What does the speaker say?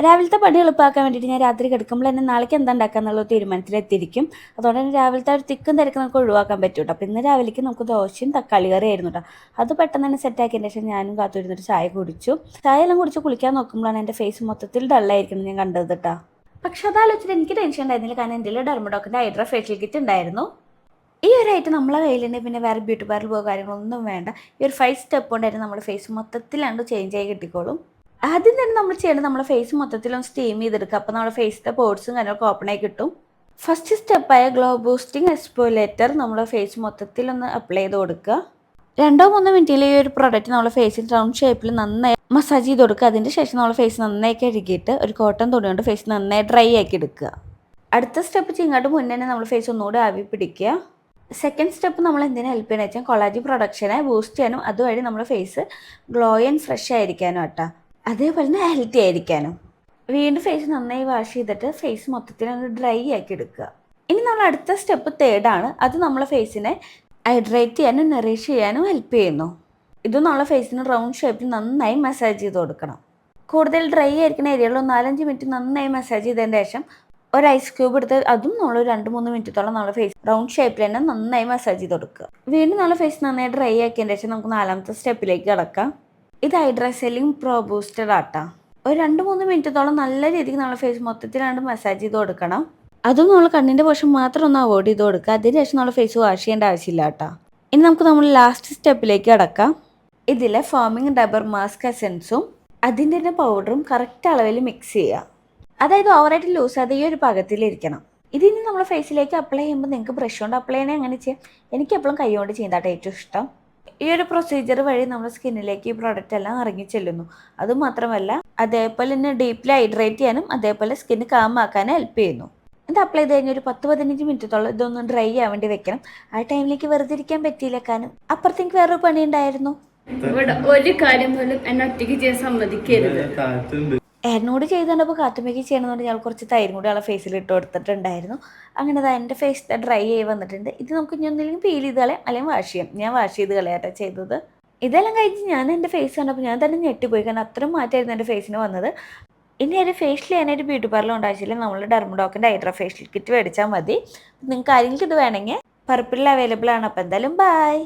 രാവിലത്തെ പണി എളുപ്പമാക്കാൻ വേണ്ടിയിട്ട് ഞാൻ രാത്രി കിടക്കുമ്പോൾ തന്നെ നാളേക്ക് എന്താ ഉണ്ടാക്കാന്നുള്ള തീരുമാനത്തിലെത്തിയിരിക്കും. അതുകൊണ്ട് തന്നെ രാവിലത്തെ ഒരു തിക്കും തിരക്കും നമുക്ക് ഒഴിവാക്കാൻ പറ്റും കേട്ടോ. അപ്പോൾ ഇന്ന് രാവിലേക്ക് നമുക്ക് ദോശയും തക്കാളി കറി ആയിരുന്നു കേട്ടോ. അത് പെട്ടെന്ന് തന്നെ സെറ്റാക്കിയതിന് ശേഷം ഞാനും കാത്തിരുന്നിട്ട് ചായ കുടിച്ചു. ചായ എല്ലാം കുടിച്ച് കുളിക്കാൻ നോക്കുമ്പോഴാണ് എൻ്റെ ഫേസ് മൊത്തത്തിൽ ഡള്ളായിരിക്കുന്നത് ഞാൻ കണ്ടത് കേട്ടോ. പക്ഷെ അതാലോചിച്ചിട്ട് എനിക്ക് ടെൻഷൻ ഉണ്ടായിരുന്നില്ല, കാരണം എൻ്റെ ഡെർമഡോക്കിൻ്റെ ഹൈഡ്രാ ഫേഷ്യൽ കിറ്റ് ഉണ്ടായിരുന്നു. ഈ ഒരു ഐറ്റം നമ്മളെ കയ്യിലുണ്ടെങ്കിൽ പിന്നെ വേറെ ബ്യൂട്ടി പാർലർ പോകുക കാര്യങ്ങളൊന്നും വേണ്ട. ഈ ഒരു 5 സ്റ്റെപ്പ് കൊണ്ടായിരുന്നു നമ്മുടെ ഫേസ് മൊത്തത്തിലാണ്ട് ചേഞ്ച് ആയി കിട്ടിക്കോളും. ആദ്യം തന്നെ നമ്മൾ ചെയ്യേണ്ടത് നമ്മുടെ ഫേസ് മൊത്തത്തിലൊന്ന് സ്റ്റീം ചെയ്തെടുക്കുക. അപ്പോൾ നമ്മുടെ ഫേസിൻ്റെ പോർട്സും കാര്യങ്ങളൊക്കെ ഓപ്പൺ ആയി കിട്ടും. ഫസ്റ്റ് സ്റ്റെപ്പായ ഗ്ലോ ബൂസ്റ്റിംഗ് എക്സ്ഫോലിയേറ്റർ നമ്മുടെ ഫേസ് മൊത്തത്തിലൊന്ന് അപ്ലൈ ചെയ്ത് കൊടുക്കുക. 2-3 മിനിറ്റിൽ ഈ ഒരു പ്രൊഡക്റ്റ് നമ്മുടെ ഫേസിൽ റൗണ്ട് ഷേപ്പിൽ നന്നായി മസാജ് ചെയ്ത് കൊടുക്കുക. അതിൻ്റെ ശേഷം നമ്മുടെ ഫേസ് നന്നായി കഴുകിയിട്ട് ഒരു കോട്ടൺ തുണി കൊണ്ട് ഫേസ് നന്നായി ഡ്രൈ ആക്കി എടുക്കുക. അടുത്ത സ്റ്റെപ്പ് ചെയ്യുന്നതിന് മുന്നേ തന്നെ നമ്മൾ ഫേസ് ഒന്നുകൂടി ആവി പിടിക്കുക. സെക്കൻഡ് സ്റ്റെപ്പ് നമ്മൾ എന്തിനാ ഹെൽപ്പ് ചെയ്യുന്നത് വെച്ചാൽ കൊളാജൻ പ്രൊഡക്ഷനെ ബൂസ്റ്റ് ചെയ്യാനും അതുവഴി നമ്മുടെ ഫേസ് ഗ്ലോ ആൻഡ് ഫ്രഷ് ആയിരിക്കാനും കേട്ടോ. അതേപോലെ തന്നെ ഹെൽത്തി ആയിരിക്കാനും. വീണ്ടും ഫേസ് നന്നായി വാഷ് ചെയ്തിട്ട് ഫേസ് മൊത്തത്തിൽ ഒന്ന് ഡ്രൈ ആക്കി എടുക്കുക. ഇനി നമ്മൾ അടുത്ത സ്റ്റെപ്പ് തേർഡാണ്. അത് നമ്മളെ ഫേസിനെ ഹൈഡ്രേറ്റ് ചെയ്യാനും നറിഷ് ചെയ്യാനും ഹെൽപ്പ് ചെയ്യുന്നു. ഇത് നമ്മളെ ഫേസിന് റൗണ്ട് ഷേപ്പിൽ നന്നായി മസാജ് ചെയ്ത് കൊടുക്കണം. കൂടുതൽ ഡ്രൈ ആയിരിക്കുന്ന ഏരിയകളിൽ 4-5 മിനിറ്റ് നന്നായി മസാജ് ചെയ്തതിന് ശേഷം ഒരു ഐസ് ക്യൂബ് എടുത്ത് അതും നമ്മൾ 2-3 മിനിറ്റത്തോളം നമ്മുടെ ഫേസ് റൗണ്ട് ഷേപ്പിൽ തന്നെ നന്നായി മസാജ് ചെയ്ത് കൊടുക്കുക. വീണ്ടും നമ്മുടെ ഫേസ് നന്നായി ഡ്രൈ ആക്കിയതിന് ശേഷം നമുക്ക് 4ാമത്തെ സ്റ്റെപ്പിലേക്ക് കിടക്കാം. ഇത് ഹൈഡ്രാ സെല്ലിംഗ് പ്രോ ബൂസ്റ്റർ ആട്ടാ. ഒരു 2-3 മിനിറ്റത്തോളം നല്ല രീതിക്ക് നമ്മുടെ ഫേസ് മൊത്തത്തിലാണ്ട് മസാജ് ചെയ്ത് കൊടുക്കണം. അതും നമ്മൾ കണ്ണിൻ്റെ പോർഷൻ മാത്രം ഒന്ന് അവോയ്ഡ് ചെയ്ത് കൊടുക്കുക. അതിന് ശേഷം നമ്മുടെ ഫേസ് വാഷ് ചെയ്യേണ്ട ആവശ്യമില്ല കേട്ടോ. ഇനി നമുക്ക് നമ്മൾ ലാസ്റ്റ് സ്റ്റെപ്പിലേക്ക് കിടക്കാം. ഇതിലെ ഫോമിംഗ് ഡബർ മാസ്ക് എസെൻസും അതിൻ്റെ തന്നെ പൗഡറും കറക്റ്റ് അളവിൽ മിക്സ് ചെയ്യുക. അതായത് ഓവറായിട്ട് ലൂസ് ആകാതെ ഈ ഒരു പാകത്തിലിരിക്കണം. ഇതിനി നമ്മൾ ഫേസിലേക്ക് അപ്ലൈ ചെയ്യുമ്പോൾ നിങ്ങൾക്ക് ബ്രഷ് കൊണ്ട് അപ്ലൈ ചെയ്യണേ അങ്ങനെ ചെയ്യാം. എനിക്ക് എപ്പോഴും കൈ കൊണ്ട് ചെയ്യുന്നതാട്ടോ ഏറ്റവും ഇഷ്ടം. ഈ ഒരു പ്രൊസീജിയർ വഴി നമ്മുടെ സ്കിന്നിലേക്ക് ഈ പ്രോഡക്റ്റ് എല്ലാം ഇറങ്ങി ചെല്ലുന്നു. അതുമാത്രമല്ല അതേപോലെ തന്നെ ഡീപ്ലി ഹൈഡ്രേറ്റ് ചെയ്യാനും അതേപോലെ സ്കിന്ന് കാമാക്കാനും ഹെൽപ്പ് ചെയ്യുന്നു. ഇത് അപ്ലൈ ചെയ്ത് കഴിഞ്ഞാൽ ഒരു 10-15 മിനിറ്റത്തോളം ഇതൊന്ന് ഡ്രൈ ആവാൻ വേണ്ടി വെക്കണം. ആ ടൈമിലേക്ക് വെറുതെ ഇരിക്കാൻ പറ്റിയില്ല, കാരണം അപ്പുറത്തേക്ക് വേറൊരു പണി ഉണ്ടായിരുന്നു. ഇവിടെ ഒരു കാര്യം പോലും എന്നെ ഒറ്റയ്ക്ക് ചെയ്യാൻ സമ്മതിക്കരുത്. എന്നോട് ചെയ്തുകൊണ്ടപ്പോൾ കാത്തുമ്പേക്ക് ചെയ്യണമെന്നുണ്ട് ഞാൻ കുറച്ച് തൈരും കൂടി ആളെ ഫേസിൽ ഇട്ട് കൊടുത്തിട്ടുണ്ടായിരുന്നു. അങ്ങനെ എൻ്റെ ഫേസ് ഡ്രൈ ആയി വന്നിട്ടുണ്ട്. ഇത് നമുക്ക് ഇനി ഒന്നില്ലെങ്കിൽ പീൽ ചെയ്ത് കളയാം അല്ലെങ്കിൽ വാഷ് ചെയ്യാം. ഞാൻ വാഷ് ചെയ്ത് കളയാട്ടോ ചെയ്തത്. ഇതെല്ലാം കഴിഞ്ഞ് ഞാൻ എൻ്റെ ഫേസ് കണ്ടപ്പോൾ ഞാൻ തന്നെ ഞെട്ടിപ്പോയി, കാരണം അത്രയും മാറ്റമായിരുന്നു എൻ്റെ ഫേസിന് വന്നത്. ഇനി ഒരു ഫേഷ്യൽ ചെയ്യാനായിട്ട് ബ്യൂട്ടി പാർലർ ഉണ്ടായിച്ചില്ല, നമ്മൾ ഡെർമഡോക്കിൻ്റെ ഹൈഡ്രാ ഫേഷ്യൽ കിറ്റ് മേടിച്ചാൽ മതി. നിങ്ങൾക്ക് ആരെങ്കിലും ഇത് വേണമെങ്കിൽ പർപ്പിളിൽ അവൈലബിൾ ആണ്. അപ്പോൾ എന്തായാലും ബൈ.